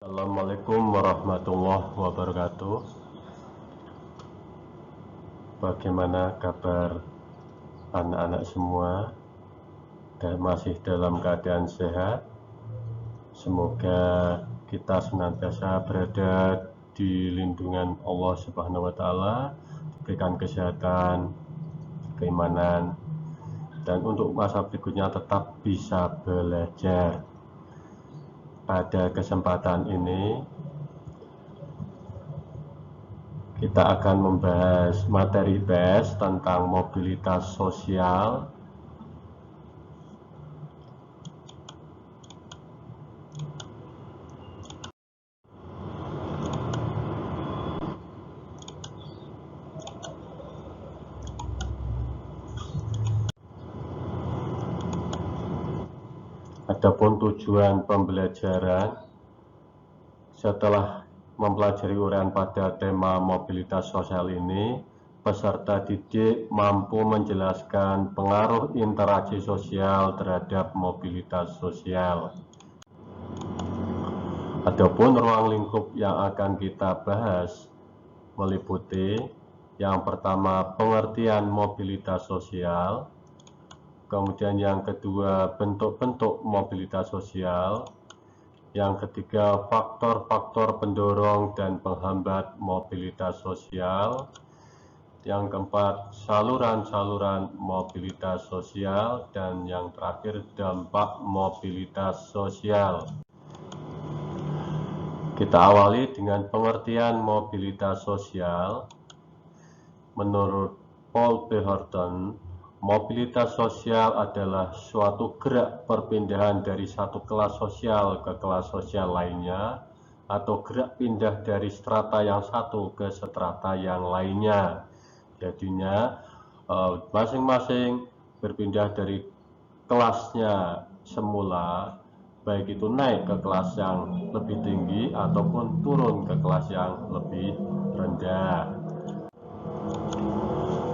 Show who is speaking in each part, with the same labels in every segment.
Speaker 1: Assalamualaikum warahmatullahi wabarakatuh. Bagaimana kabar anak-anak semua? Dan masih dalam keadaan sehat? Semoga kita senantiasa berada di lindungan Allah Subhanahu wa Ta'ala, diberikan kesehatan, keimanan, dan untuk masa berikutnya tetap bisa belajar. Pada kesempatan ini kita akan membahas materi IPS tentang mobilitas sosial. Adapun tujuan pembelajaran, setelah mempelajari uraian pada tema mobilitas sosial ini, peserta didik mampu menjelaskan pengaruh interaksi sosial terhadap mobilitas sosial. Adapun ruang lingkup yang akan kita bahas meliputi yang pertama pengertian mobilitas sosial, kemudian yang kedua bentuk-bentuk mobilitas sosial, yang ketiga faktor-faktor pendorong dan penghambat mobilitas sosial, yang keempat saluran-saluran mobilitas sosial, dan yang terakhir dampak mobilitas sosial. Kita awali dengan pengertian mobilitas sosial. Menurut Paul B. Horton, mobilitas sosial adalah suatu gerak perpindahan dari satu kelas sosial ke kelas sosial lainnya, atau gerak pindah dari strata yang satu ke strata yang lainnya. Jadinya masing-masing berpindah dari kelasnya semula, baik itu naik ke kelas yang lebih tinggi ataupun turun ke kelas yang lebih rendah.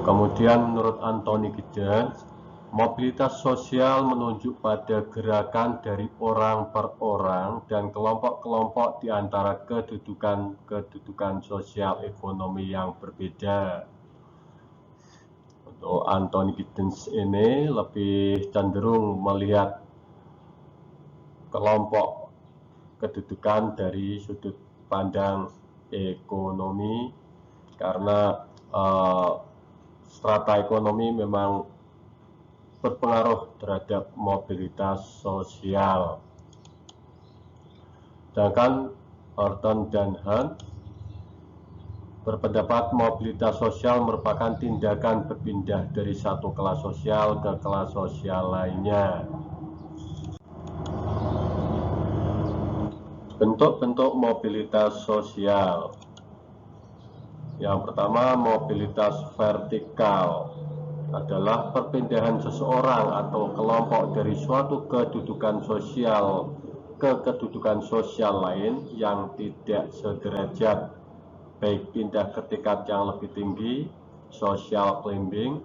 Speaker 1: Kemudian menurut Anthony Giddens, mobilitas sosial menunjuk pada gerakan dari orang per orang dan kelompok-kelompok di antara kedudukan sosial ekonomi yang berbeda. Untuk Anthony Giddens ini lebih cenderung melihat kelompok kedudukan dari sudut pandang ekonomi, karena strata ekonomi memang berpengaruh terhadap mobilitas sosial. Sedangkan Horton dan Hunt berpendapat mobilitas sosial merupakan tindakan berpindah dari satu kelas sosial ke kelas sosial lainnya. Bentuk-bentuk mobilitas sosial. Yang pertama, mobilitas vertikal adalah perpindahan seseorang atau kelompok dari suatu kedudukan sosial ke kedudukan sosial lain yang tidak sederajat, baik pindah ke tingkat yang lebih tinggi, social climbing,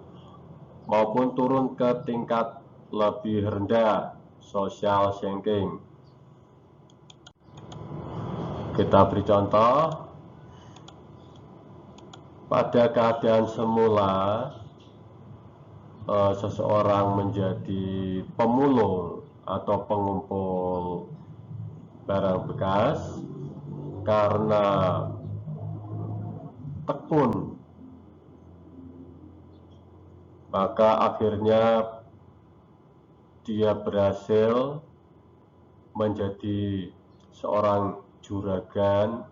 Speaker 1: maupun turun ke tingkat lebih rendah, social sinking. Kita beri contoh. Pada keadaan semula, seseorang menjadi pemulung atau pengumpul barang bekas karena tekun, maka akhirnya dia berhasil menjadi seorang juragan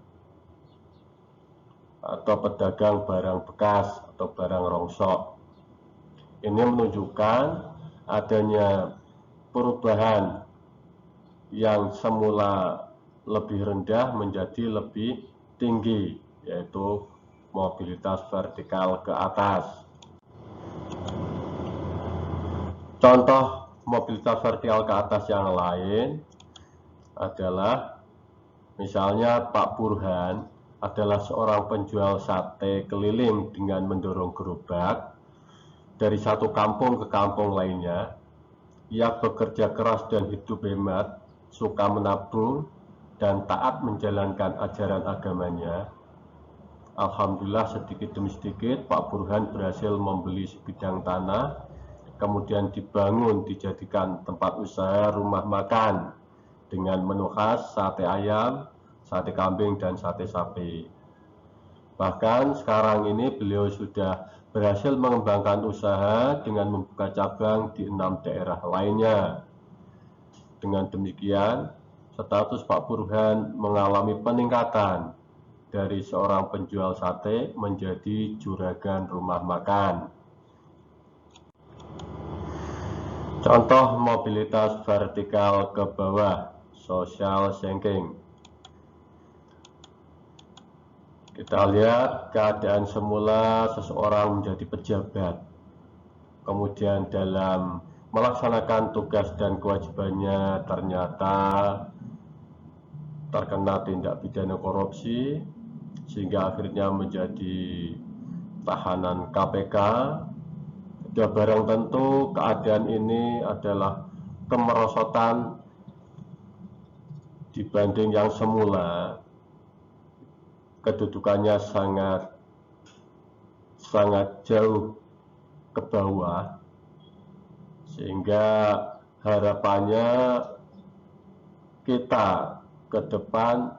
Speaker 1: atau pedagang barang bekas atau barang rongsok. Ini menunjukkan adanya perubahan yang semula lebih rendah menjadi lebih tinggi, yaitu mobilitas vertikal ke atas. Contoh mobilitas vertikal ke atas yang lain adalah misalnya Pak Burhan adalah seorang penjual sate keliling dengan mendorong gerobak dari satu kampung ke kampung lainnya. Ia bekerja keras dan hidup hemat, suka menabung, dan taat menjalankan ajaran agamanya. Alhamdulillah sedikit demi sedikit Pak Burhan berhasil membeli sebidang tanah, kemudian dibangun dijadikan tempat usaha rumah makan dengan menu khas sate ayam, sate kambing, dan sate sapi. Bahkan sekarang ini beliau sudah berhasil mengembangkan usaha dengan membuka cabang di 6 daerah lainnya. Dengan demikian, status Pak Burhan mengalami peningkatan dari seorang penjual sate menjadi juragan rumah makan. Contoh mobilitas vertikal ke bawah, social sinking. Kita lihat keadaan semula seseorang menjadi pejabat, kemudian dalam melaksanakan tugas dan kewajibannya ternyata terkena tindak pidana korupsi, sehingga akhirnya menjadi tahanan KPK. Sudah barang tentu keadaan ini adalah kemerosotan dibanding yang semula. Kedudukannya sangat jauh ke bawah, sehingga harapannya kita ke depan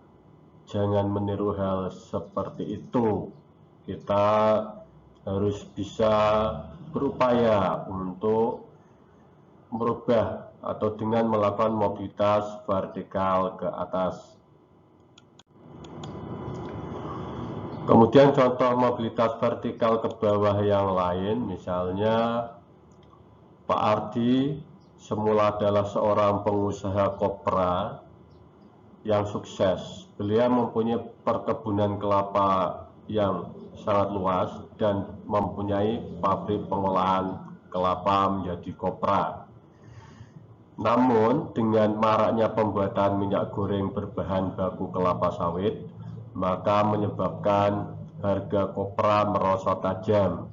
Speaker 1: jangan meniru hal seperti itu. Kita harus bisa berupaya untuk merubah atau dengan melakukan mobilitas vertikal ke atas. Kemudian contoh mobilitas vertikal ke bawah yang lain, misalnya Pak Ardi semula adalah seorang pengusaha kopra yang sukses. Beliau mempunyai perkebunan kelapa yang sangat luas dan mempunyai pabrik pengolahan kelapa menjadi kopra. Namun dengan maraknya pembuatan minyak goreng berbahan baku kelapa sawit, maka menyebabkan harga kopra merosot tajam.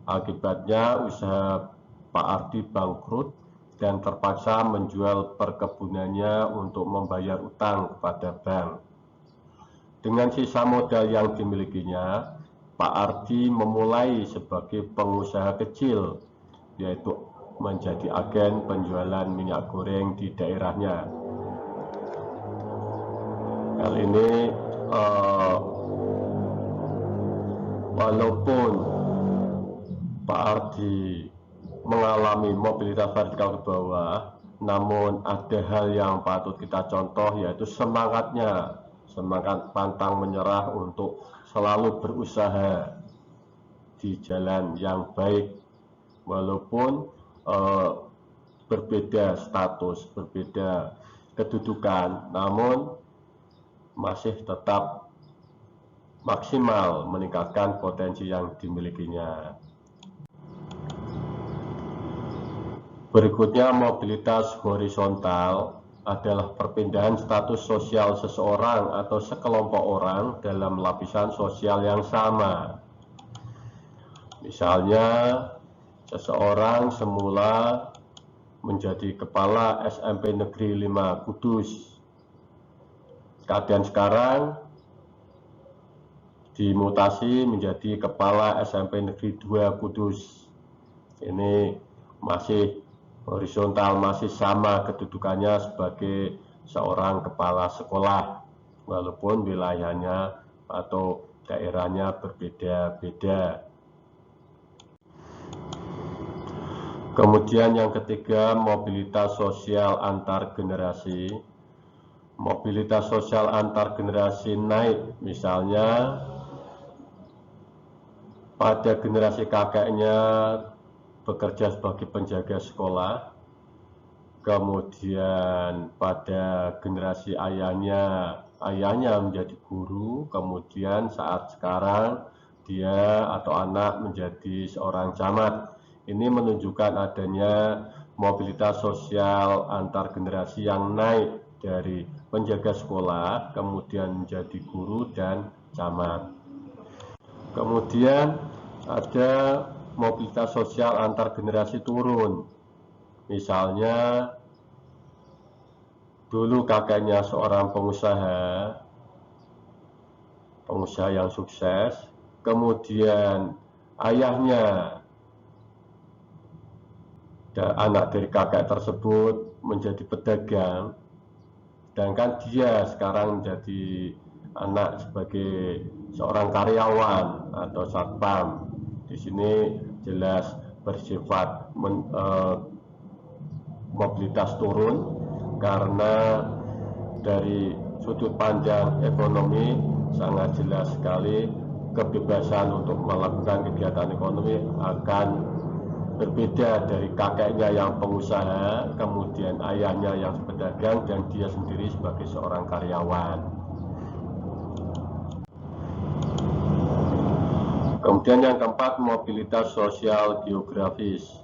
Speaker 1: Akibatnya usaha Pak Ardi bangkrut dan terpaksa menjual perkebunannya untuk membayar utang kepada bank. Dengan sisa modal yang dimilikinya, Pak Ardi memulai sebagai pengusaha kecil, yaitu menjadi agen penjualan minyak goreng di daerahnya. Kali ini walaupun Pak Ardi mengalami mobilitas vertikal ke bawah, namun ada hal yang patut kita contoh, yaitu semangatnya, semangat pantang menyerah untuk selalu berusaha di jalan yang baik, walaupun berbeda status, berbeda kedudukan, namun masih tetap maksimal meningkatkan potensi yang dimilikinya. Berikutnya, mobilitas horizontal adalah perpindahan status sosial seseorang atau sekelompok orang dalam lapisan sosial yang sama. Misalnya, seseorang semula menjadi kepala SMP Negeri 5 Kudus. Keadaan sekarang dimutasi menjadi kepala SMP Negeri 2 Kudus. Ini masih horizontal, masih sama kedudukannya sebagai seorang kepala sekolah, walaupun wilayahnya atau daerahnya berbeda-beda. Kemudian yang ketiga, mobilitas sosial antar generasi. Mobilitas sosial antar generasi naik, misalnya pada generasi kakeknya bekerja sebagai penjaga sekolah, kemudian pada generasi ayahnya menjadi guru, kemudian saat sekarang dia atau anak menjadi seorang camat. Ini menunjukkan adanya mobilitas sosial antar generasi yang naik dari penjaga sekolah, kemudian menjadi guru dan camat. Kemudian ada mobilitas sosial antar generasi turun. Misalnya Dulu kakeknya seorang pengusaha yang sukses, kemudian ayahnya dan anak dari kakek tersebut menjadi pedagang, sedangkan dia sekarang menjadi anak sebagai seorang karyawan atau satpam. Di sini jelas bersifat mobilitas turun karena dari sudut pandang ekonomi sangat jelas sekali kebebasan untuk melakukan kegiatan ekonomi akan berbeda dari kakeknya yang pengusaha, kemudian ayahnya yang pedagang, dan dia sendiri sebagai seorang karyawan. Kemudian yang keempat, mobilitas sosial geografis.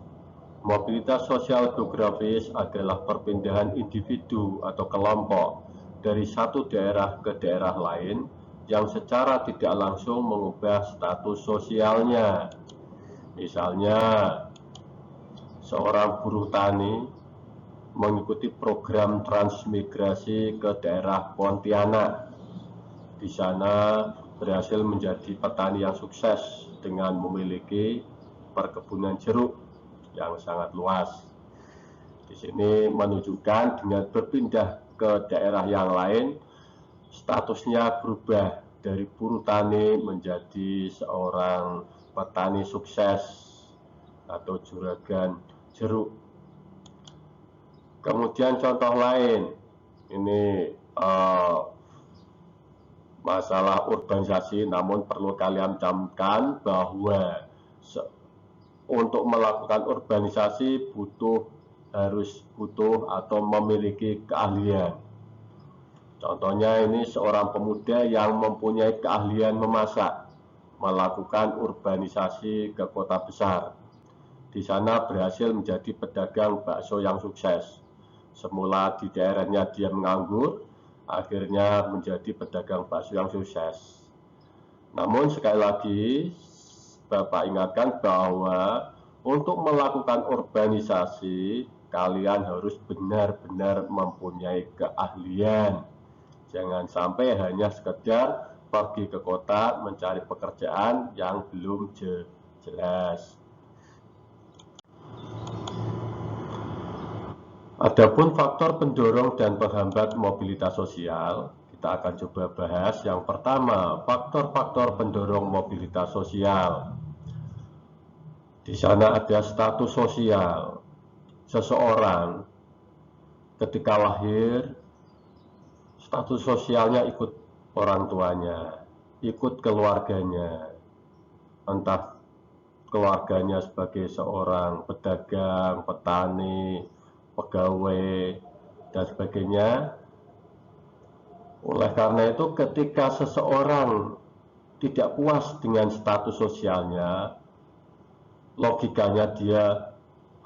Speaker 1: Mobilitas sosial geografis adalah perpindahan individu atau kelompok dari satu daerah ke daerah lain yang secara tidak langsung mengubah status sosialnya. Misalnya, seorang buruh tani mengikuti program transmigrasi ke daerah Pontianak. Di sana berhasil menjadi petani yang sukses dengan memiliki perkebunan jeruk yang sangat luas. Di sini menunjukkan dengan berpindah ke daerah yang lain, statusnya berubah dari buruh tani menjadi seorang petani sukses atau juragan jeruk. Kemudian contoh lain, ini masalah urbanisasi, namun perlu kalian camkan bahwa untuk melakukan urbanisasi harus butuh atau memiliki keahlian. Contohnya ini seorang pemuda yang mempunyai keahlian memasak, melakukan urbanisasi ke kota besar. Di sana berhasil menjadi pedagang bakso yang sukses. Semula di daerahnya dia menganggur, akhirnya menjadi pedagang bakso yang sukses. Namun sekali lagi, Bapak ingatkan bahwa untuk melakukan urbanisasi, kalian harus benar-benar mempunyai keahlian. Jangan sampai hanya sekedar pergi ke kota mencari pekerjaan yang belum jelas. Adapun faktor pendorong dan penghambat mobilitas sosial, kita akan coba bahas. Yang pertama, faktor-faktor pendorong mobilitas sosial. Di sana ada status sosial. Seseorang ketika lahir, status sosialnya ikut orang tuanya, ikut keluarganya. Entah keluarganya sebagai seorang pedagang, petani, pegawai, dan sebagainya. Oleh karena itu, ketika seseorang tidak puas dengan status sosialnya, logikanya dia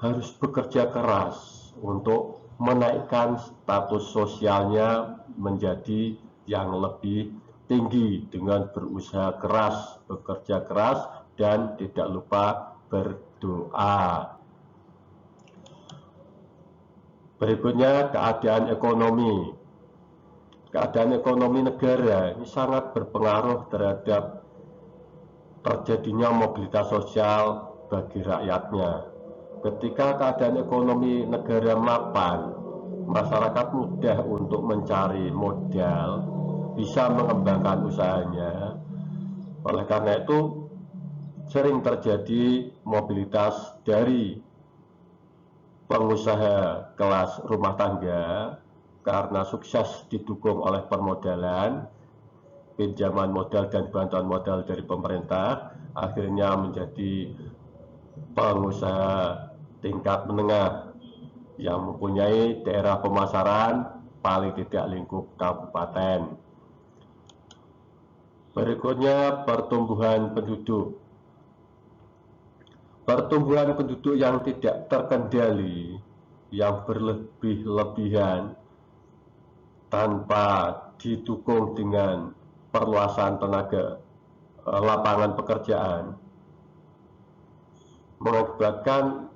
Speaker 1: harus bekerja keras untuk menaikkan status sosialnya menjadi yang lebih tinggi dengan berusaha keras, bekerja keras, dan tidak lupa berdoa. Berikutnya, keadaan ekonomi. Keadaan ekonomi negara ini sangat berpengaruh terhadap terjadinya mobilitas sosial bagi rakyatnya. Ketika keadaan ekonomi negara mapan, masyarakat mudah untuk mencari modal, bisa mengembangkan usahanya. Oleh karena itu, sering terjadi mobilitas dari pengusaha kelas rumah tangga karena sukses didukung oleh permodalan, pinjaman modal dan bantuan modal dari pemerintah, akhirnya menjadi pengusaha tingkat menengah yang mempunyai daerah pemasaran paling tidak lingkup kabupaten. Berikutnya, pertumbuhan penduduk. Pertumbuhan penduduk yang tidak terkendali, yang berlebih-lebihan tanpa didukung dengan perluasan lapangan pekerjaan, mengakibatkan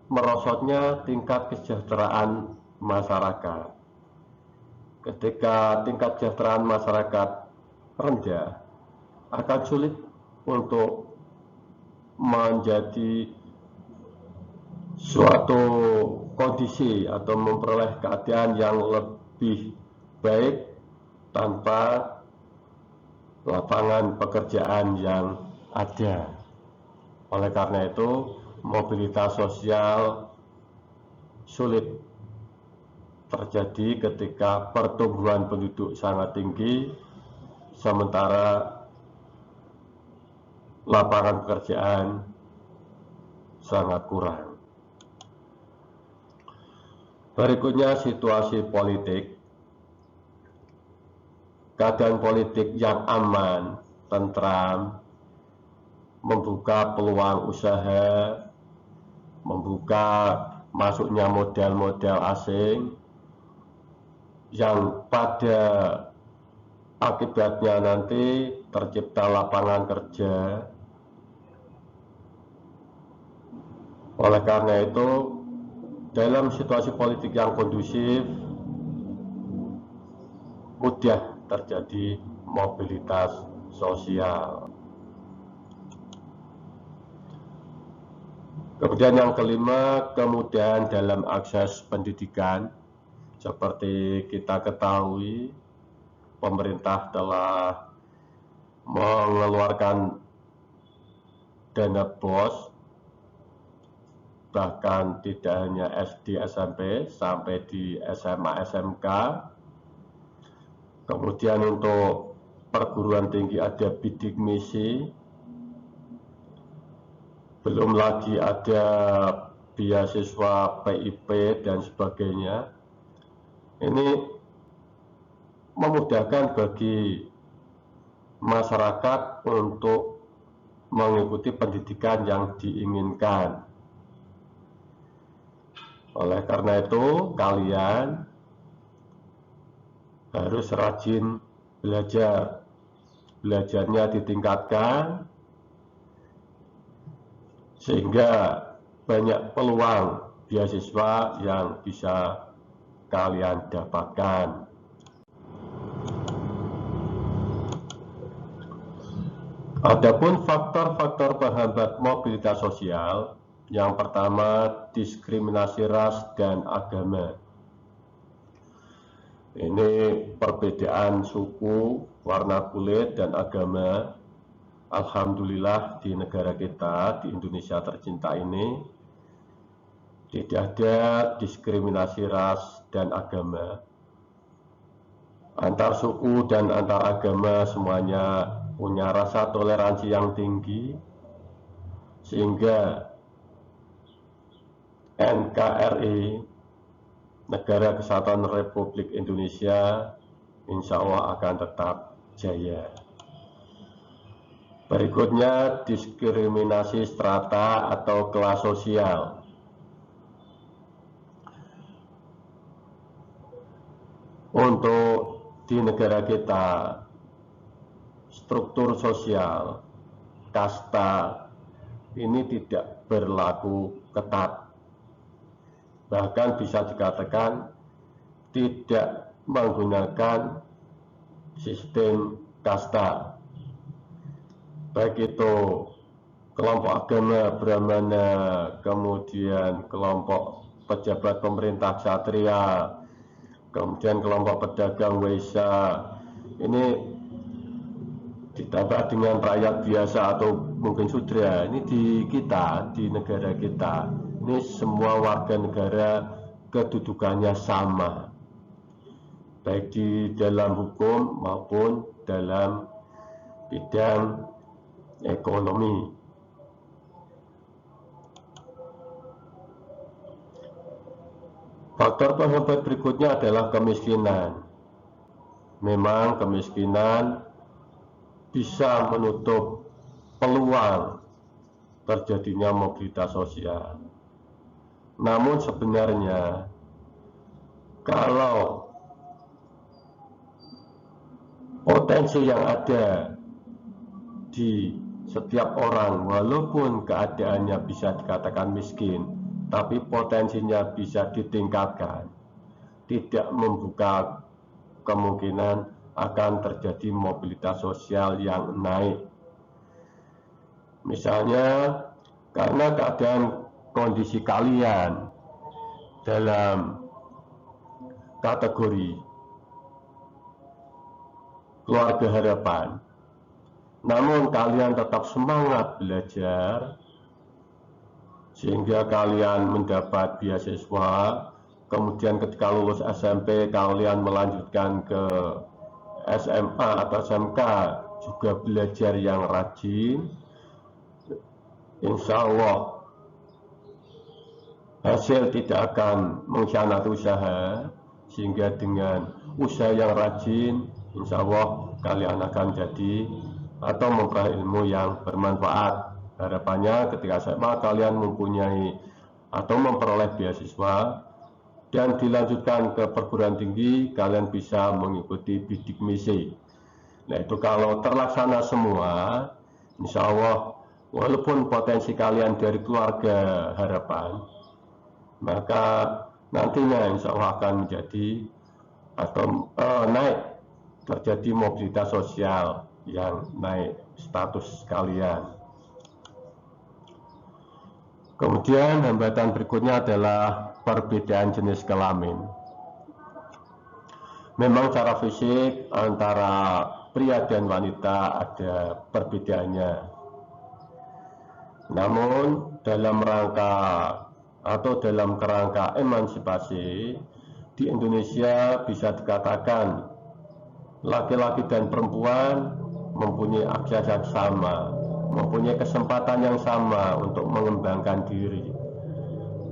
Speaker 1: merosotnya tingkat kesejahteraan masyarakat. ketika tingkat kesejahteraan masyarakat rendah, akan sulit untuk menjadi suatu kondisi atau memperoleh keadaan yang lebih baik tanpa lapangan pekerjaan yang ada. Oleh karena itu, mobilitas sosial sulit terjadi ketika pertumbuhan penduduk sangat tinggi, sementara lapangan pekerjaan sangat kurang. Berikutnya situasi politik. Keadaan politik yang aman, tentram, membuka peluang usaha, membuka masuknya modal-modal asing, yang pada akibatnya nanti tercipta lapangan kerja. Oleh karena itu, dalam situasi politik yang kondusif, mudah terjadi mobilitas sosial. Kemudian yang kelima, kemudahan dalam akses pendidikan. Seperti kita ketahui, pemerintah telah mengeluarkan dana BOS, bahkan tidak hanya SD, SMP, sampai di SMA, SMK. Kemudian untuk perguruan tinggi ada bidik misi, belum lagi ada beasiswa PIP dan sebagainya. Ini memudahkan bagi masyarakat untuk mengikuti pendidikan yang diinginkan. Oleh karena itu, kalian harus rajin belajar. Belajarnya ditingkatkan sehingga banyak peluang beasiswa yang bisa kalian dapatkan. Adapun faktor-faktor penghambat mobilitas sosial, yang pertama diskriminasi ras dan agama. Ini perbedaan suku, warna kulit, dan agama. Alhamdulillah di negara kita, di Indonesia tercinta ini, tidak ada diskriminasi ras dan agama. Antar suku dan antar agama semuanya punya rasa toleransi yang tinggi, sehingga NKRI, Negara Kesatuan Republik Indonesia, insya Allah akan tetap jaya. Berikutnya, diskriminasi strata atau kelas sosial. Untuk di negara kita, struktur sosial, kasta, ini tidak berlaku ketat. Bahkan bisa dikatakan tidak menggunakan sistem kasta. Baik itu kelompok agama Brahmana, kemudian kelompok pejabat pemerintah Ksatria, kemudian kelompok pedagang Waisya, ini ditambah dengan rakyat biasa atau mungkin Sudra. Ini di kita, di negara kita, ini semua warga negara kedudukannya sama, baik di dalam hukum maupun dalam bidang ekonomi. Faktor penghambat berikutnya adalah kemiskinan. Memang kemiskinan bisa menutup peluang terjadinya mobilitas sosial. Namun sebenarnya kalau potensi yang ada di setiap orang, walaupun keadaannya bisa dikatakan miskin, tapi potensinya bisa ditingkatkan, tidak membuka kemungkinan akan terjadi mobilitas sosial yang naik. Misalnya, karena keadaan kondisi kalian dalam kategori keluarga harapan, namun kalian tetap semangat belajar, sehingga kalian mendapat beasiswa, kemudian ketika lulus SMP kalian melanjutkan ke SMA atau SMK juga belajar yang rajin, insya Allah hasil tidak akan mengkhianati usaha, sehingga dengan usaha yang rajin insya Allah kalian akan jadi atau memperoleh ilmu yang bermanfaat. Harapannya ketika SMA kalian mempunyai atau memperoleh beasiswa dan dilanjutkan ke perguruan tinggi, kalian bisa mengikuti bidik misi. Nah, itu kalau terlaksana semua, insya Allah walaupun potensi kalian dari keluarga harapan, maka nantinya insya Allah akan menjadi atau naik, terjadi mobilitas sosial yang naik status kalian. Kemudian hambatan berikutnya adalah perbedaan jenis kelamin. Memang cara fisik antara pria dan wanita ada perbedaannya. Namun dalam rangka atau dalam kerangka emansipasi di Indonesia bisa dikatakan laki-laki dan perempuan mempunyai akses yang sama, mempunyai kesempatan yang sama untuk mengembangkan diri,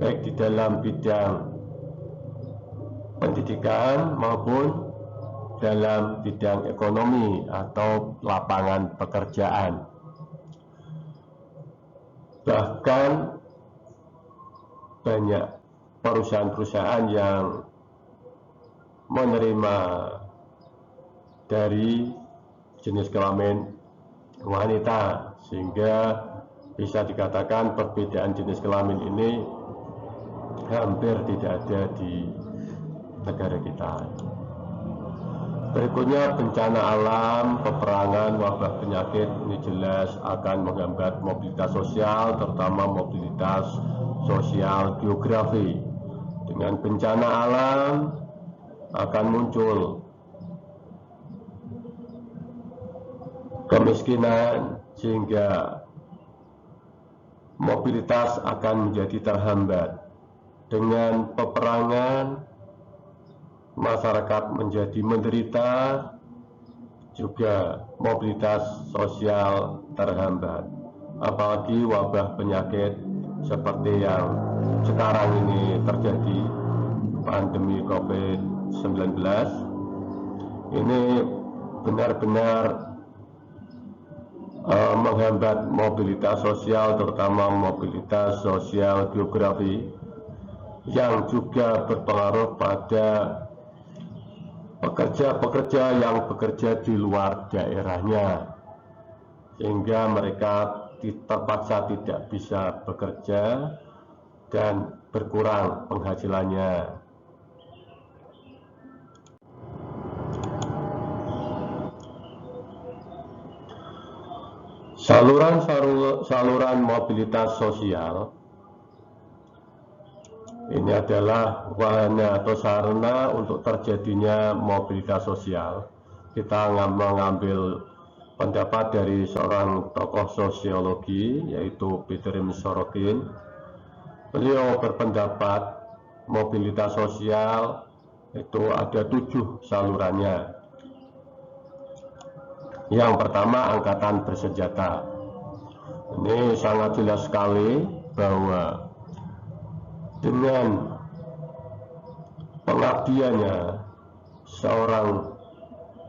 Speaker 1: baik di dalam bidang pendidikan maupun dalam bidang ekonomi atau lapangan pekerjaan. Bahkan banyak perusahaan-perusahaan yang menerima dari jenis kelamin wanita, sehingga bisa dikatakan perbedaan jenis kelamin ini hampir tidak ada di negara kita. Berikutnya bencana alam, peperangan, wabah penyakit ini jelas akan menghambat mobilitas sosial, terutama mobilitas sosial geografi. Dengan bencana alam akan muncul kemiskinan, sehingga mobilitas akan menjadi terhambat. Dengan peperangan, masyarakat menjadi menderita, juga mobilitas sosial terhambat. Apalagi wabah penyakit seperti yang sekarang ini terjadi, pandemi COVID-19, ini benar-benar menghambat mobilitas sosial, terutama mobilitas sosial geografi, yang juga berpengaruh pada pekerja-pekerja yang bekerja di luar daerahnya, sehingga mereka terpaksa tidak bisa bekerja dan berkurang penghasilannya. Saluran mobilitas sosial ini adalah wahana atau sarana untuk terjadinya mobilitas sosial. Kita mengambil pendapat dari seorang tokoh sosiologi, yaitu Peter Sorokin. Beliau berpendapat mobilitas sosial itu ada 7 salurannya. Yang pertama, angkatan bersenjata. Ini sangat jelas sekali bahwa dengan pengabdiannya seorang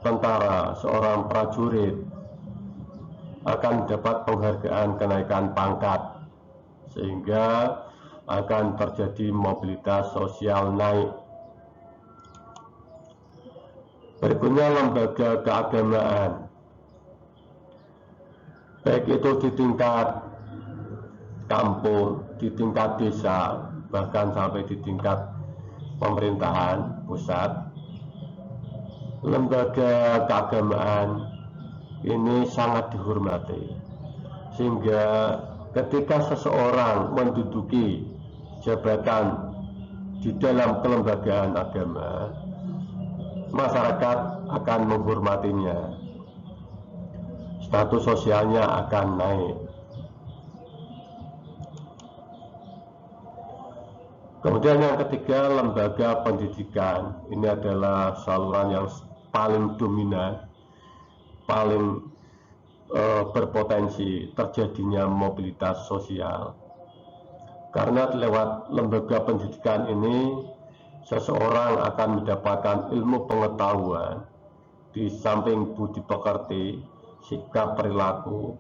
Speaker 1: tentara, seorang prajurit akan dapat penghargaan kenaikan pangkat, sehingga akan terjadi mobilitas sosial naik. Berikutnya, lembaga keagamaan, baik itu di tingkat kampung, di tingkat desa, bahkan sampai di tingkat pemerintahan pusat. lembaga keagamaan ini sangat dihormati, sehingga ketika seseorang menduduki jabatan di dalam kelembagaan agama, masyarakat akan menghormatinya, status sosialnya akan naik. Kemudian yang ketiga, lembaga pendidikan. Ini adalah saluran yang paling dominan, paling berpotensi terjadinya mobilitas sosial. Karena lewat lembaga pendidikan ini, seseorang akan mendapatkan ilmu pengetahuan, di samping budi pekerti, sikap perilaku,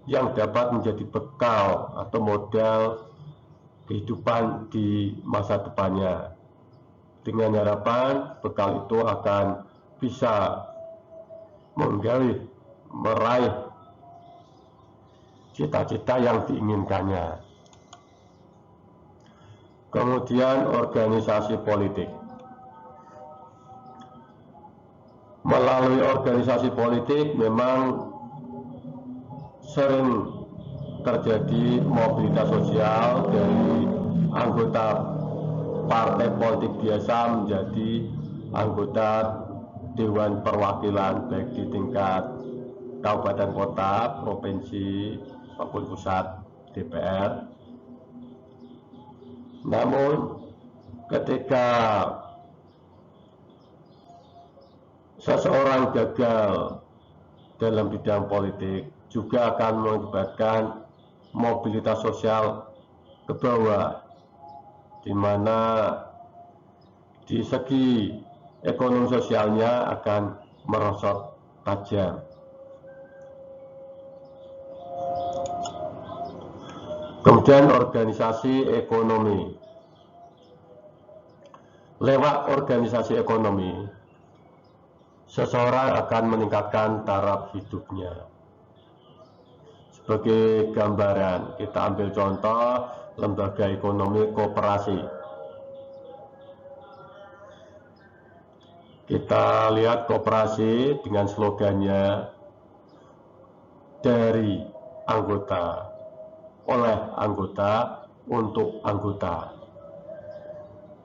Speaker 1: yang dapat menjadi bekal atau modal kehidupan di masa depannya. Dengan harapan bekal itu akan bisa meraih cita-cita yang diinginkannya. Kemudian organisasi politik. Melalui organisasi politik memang sering terjadi mobilitas sosial dari anggota partai politik biasa menjadi anggota Dewan Perwakilan, baik di tingkat kabupaten kota, provinsi maupun pusat DPR. Namun ketika seseorang gagal dalam bidang politik, juga akan mengakibatkan mobilitas sosial ke bawah, di mana di segi ekonomi sosialnya akan merosot tajam. Kemudian organisasi ekonomi. Lewat organisasi ekonomi, seseorang akan meningkatkan taraf hidupnya. Sebagai gambaran, kita ambil contoh lembaga ekonomi koperasi. Kita lihat koperasi dengan slogannya dari anggota, oleh anggota, untuk anggota.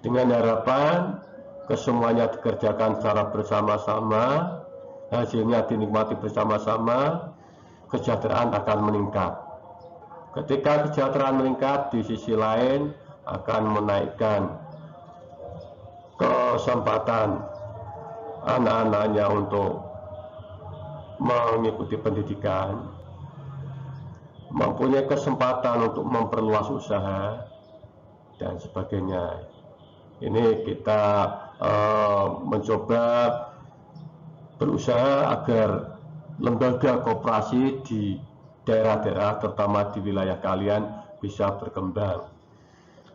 Speaker 1: Dengan harapan kesemuanya dikerjakan secara bersama-sama, hasilnya dinikmati bersama-sama, kesejahteraan akan meningkat. Ketika kesejahteraan meningkat, di sisi lain akan menaikkan kesempatan anak-anaknya untuk mengikuti pendidikan, mempunyai kesempatan untuk memperluas usaha, dan sebagainya. Ini kita mencoba berusaha agar lembaga koperasi di daerah-daerah, terutama di wilayah kalian, bisa berkembang.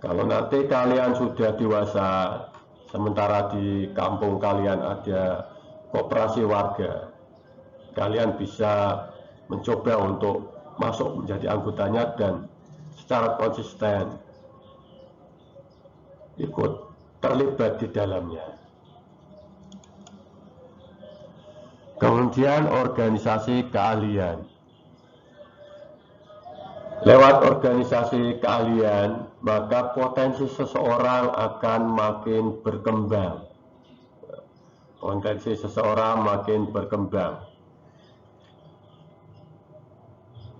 Speaker 1: Kalau nanti kalian sudah dewasa, sementara di kampung kalian ada koperasi warga, kalian bisa mencoba untuk masuk menjadi anggotanya dan secara konsisten ikut terlibat di dalamnya. Kemudian organisasi keahlian. Lewat organisasi keahlian, maka potensi seseorang akan makin berkembang. Potensi seseorang makin berkembang.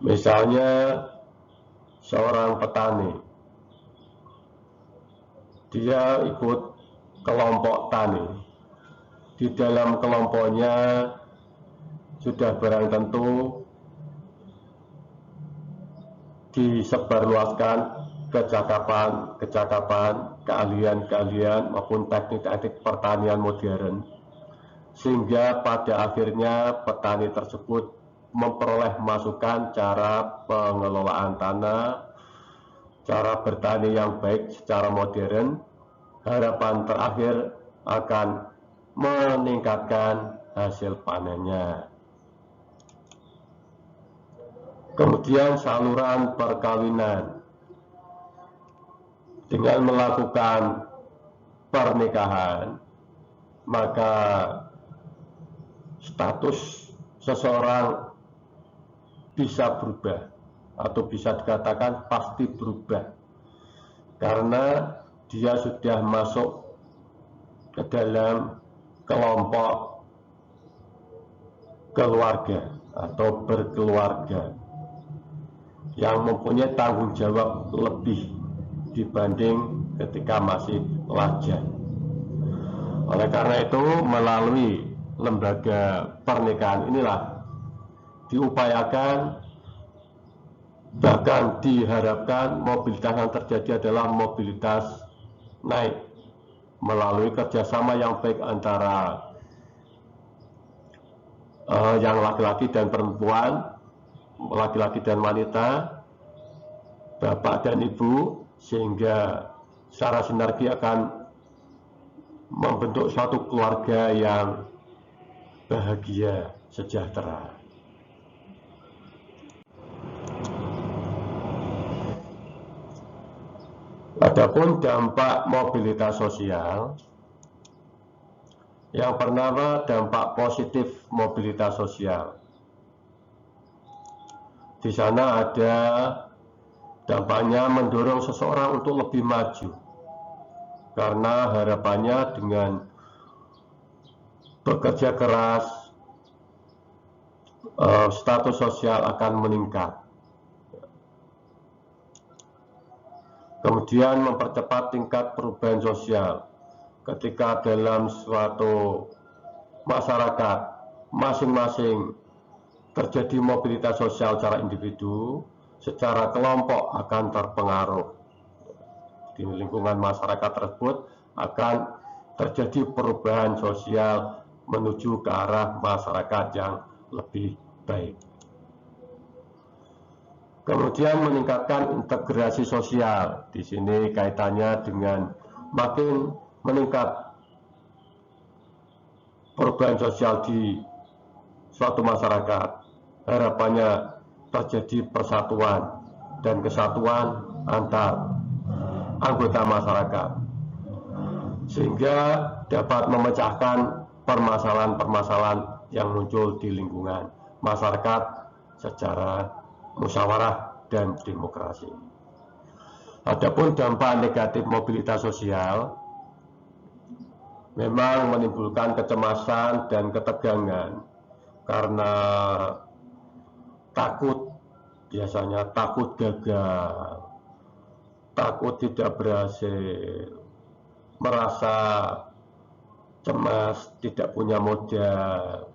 Speaker 1: Misalnya seorang petani, dia ikut kelompok tani. Di dalam kelompoknya sudah barang tentu disebarluaskan kecakapan, keahlian maupun teknik-teknik pertanian modern, sehingga pada akhirnya petani tersebut memperoleh masukan cara pengelolaan tanah, cara bertani yang baik secara modern. Harapan terakhir akan meningkatkan hasil panennya. Kemudian saluran perkawinan. Dengan melakukan pernikahan, maka status seseorang bisa berubah atau bisa dikatakan pasti berubah karena dia sudah masuk ke dalam kelompok keluarga atau berkeluarga yang mempunyai tanggung jawab lebih dibanding ketika masih lajang. Oleh karena itu, melalui lembaga pernikahan inilah diupayakan, bahkan diharapkan mobilitas yang terjadi adalah mobilitas naik melalui kerjasama yang baik antara yang laki-laki dan perempuan, laki-laki dan wanita, bapak dan ibu, sehingga secara sinergi akan membentuk suatu keluarga yang bahagia, sejahtera. Adapun dampak mobilitas sosial, yang pertama dampak positif mobilitas sosial. Di sana ada dampaknya mendorong seseorang untuk lebih maju, karena harapannya dengan bekerja keras, status sosial akan meningkat. Kemudian mempercepat tingkat perubahan sosial. Ketika dalam suatu masyarakat masing-masing terjadi mobilitas sosial secara individu, secara kelompok akan terpengaruh. Di lingkungan masyarakat tersebut akan terjadi perubahan sosial menuju ke arah masyarakat yang lebih baik. Kemudian meningkatkan integrasi sosial. Di sini kaitannya dengan makin meningkat perubahan sosial di suatu masyarakat, harapannya terjadi persatuan dan kesatuan antar anggota masyarakat, sehingga dapat memecahkan permasalahan-permasalahan yang muncul di lingkungan masyarakat secara musyawarah dan demokrasi. Adapun dampak negatif mobilitas sosial memang menimbulkan kecemasan dan ketegangan karena takut, biasanya takut gagal, takut tidak berhasil, merasa cemas, tidak punya modal,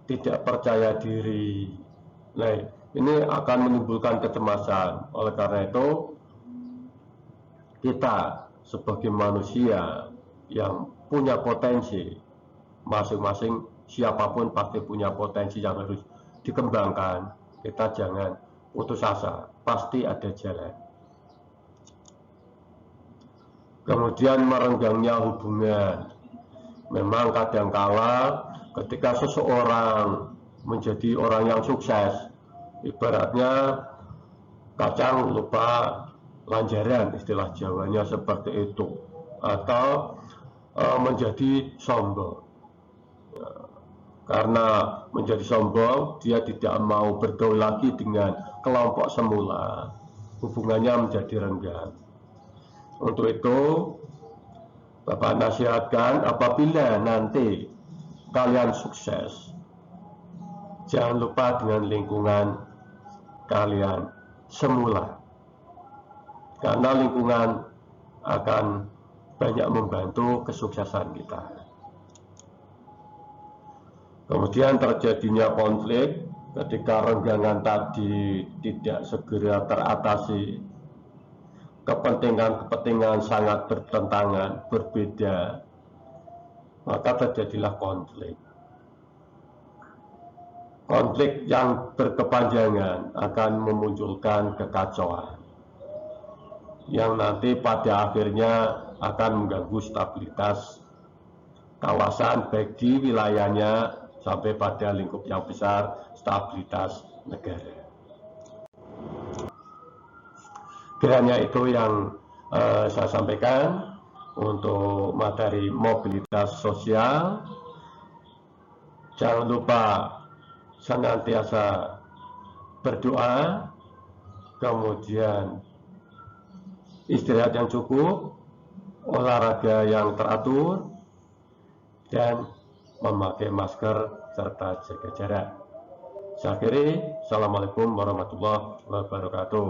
Speaker 1: tidak percaya diri. Nah, ini akan menimbulkan kecemasan. Oleh karena itu, kita sebagai manusia yang punya potensi, masing-masing siapapun pasti punya potensi yang harus dikembangkan. Kita jangan putus asa, pasti ada jalan. Kemudian merenggangnya hubungan. Memang kadangkala ketika seseorang menjadi orang yang sukses, ibaratnya kacang lupa lanjaran, istilah Jawanya seperti itu, atau menjadi sombong. Karena menjadi sombong, dia tidak mau bergaul lagi dengan kelompok semula, hubungannya menjadi renggang. Untuk itu, Bapak nasihatkan, apabila nanti kalian sukses, jangan lupa dengan lingkungan kalian semula, karena lingkungan akan banyak membantu kesuksesan kita. Kemudian terjadinya konflik ketika renggangan tadi tidak segera teratasi, kepentingan-kepentingan sangat bertentangan, berbeda, maka terjadilah konflik. Konflik yang berkepanjangan akan memunculkan kekacauan, yang nanti pada akhirnya akan mengganggu stabilitas kawasan, baik di wilayahnya sampai pada lingkup yang besar, stabilitas negara. Kiranya itu yang saya sampaikan untuk materi mobilitas sosial. Jangan lupa senantiasa berdoa, kemudian istirahat yang cukup, olahraga yang teratur, dan memakai masker serta jaga jarak. Saya akhiri, Assalamualaikum warahmatullahi wabarakatuh.